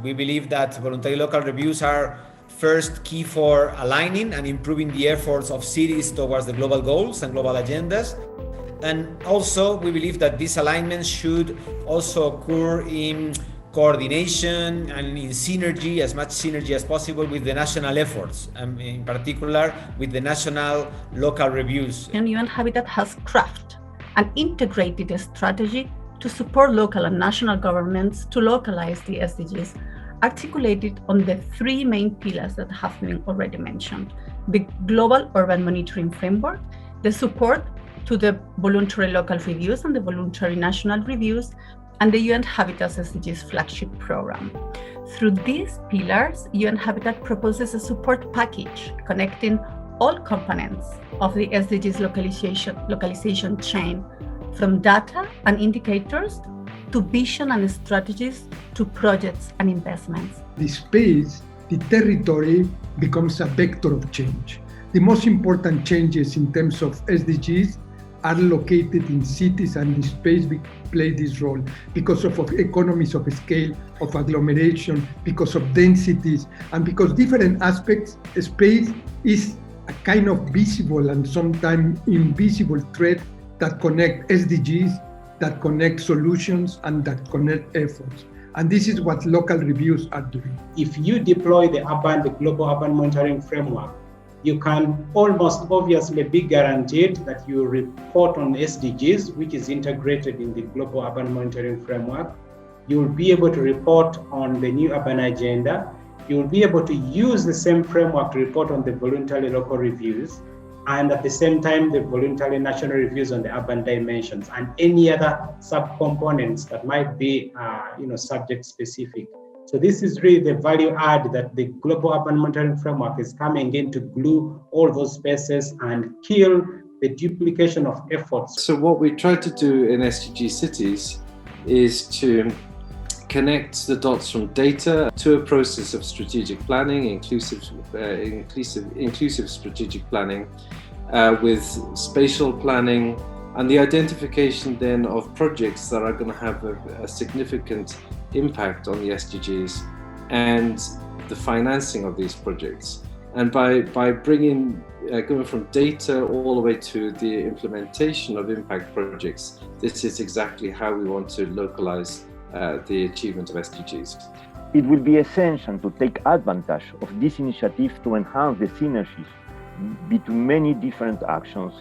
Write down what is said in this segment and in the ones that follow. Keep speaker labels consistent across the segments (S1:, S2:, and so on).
S1: we believe that voluntary local reviews are first key for aligning and improving the efforts of cities towards the global goals and global agendas. And also, we believe that these alignments should also occur in coordination and in synergy, as much synergy as possible with the national efforts, in particular with the national local reviews.
S2: And UN-Habitat has crafted an integrated strategy to support local and national governments to localize the SDGs, articulated on the three main pillars that have been already mentioned: the Global Urban Monitoring Framework, the support to the Voluntary Local Reviews and the Voluntary National Reviews, and the UN-Habitat SDGs flagship program. Through these pillars, UN-Habitat proposes a support package connecting all components of the SDGs localization chain, from data and indicators to vision and strategies to projects and investments.
S3: The space, the territory becomes a vector of change. The most important changes in terms of SDGs are located in cities, and the space play this role because of economies of scale, of agglomeration, because of densities, and because different aspects. Space is a kind of visible and sometimes invisible thread that connect SDGs, that connect solutions, and that connect efforts. And this is what local reviews are doing.
S4: If you deploy the Global Urban Monitoring Framework, you can almost obviously be guaranteed that you report on SDGs, which is integrated in the Global Urban Monitoring Framework. You will be able to report on the new urban agenda. You will be able to use the same framework to report on the voluntary local reviews, and at the same time, the voluntary national reviews on the urban dimensions and any other subcomponents that might be subject specific. So this is really the value add that the Global Urban Monitoring Framework is coming in to glue all those spaces and kill the duplication of efforts.
S5: So what we try to do in SDG Cities is to connect the dots from data to a process of strategic planning, inclusive strategic planning, with spatial planning, and the identification then of projects that are going to have a significant impact on the SDGs and the financing of these projects. And by bringing, going from data all the way to the implementation of impact projects, this is exactly how we want to localize the achievement of SDGs.
S6: It will be essential to take advantage of this initiative to enhance the synergies between many different actions.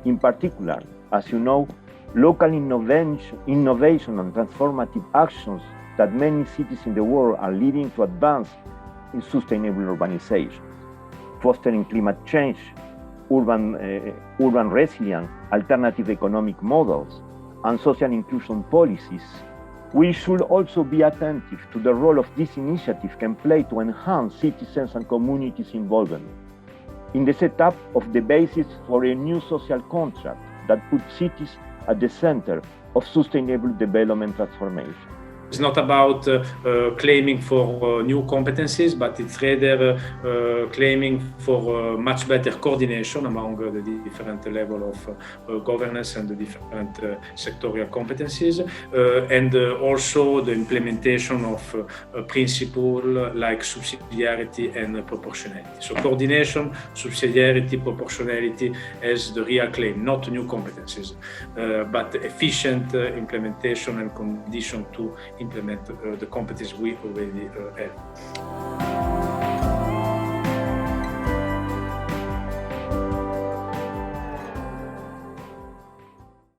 S6: In particular, as you know, local innovation and transformative actions that many cities in the world are leading to advance in sustainable urbanization, fostering climate change, urban resilience, alternative economic models, and social inclusion policies. We should also be attentive to the role of this initiative can play to enhance citizens and communities' involvement in the setup of the basis for a new social contract that puts cities at the center of sustainable development transformation.
S7: It's not about claiming for new competencies, but it's rather claiming for much better coordination among the different levels of governance and the different sectorial competencies, and also the implementation of principles like subsidiarity and proportionality. So coordination, subsidiarity, proportionality as the real claim, not new competencies, but efficient implementation and condition to implement the competencies we already have.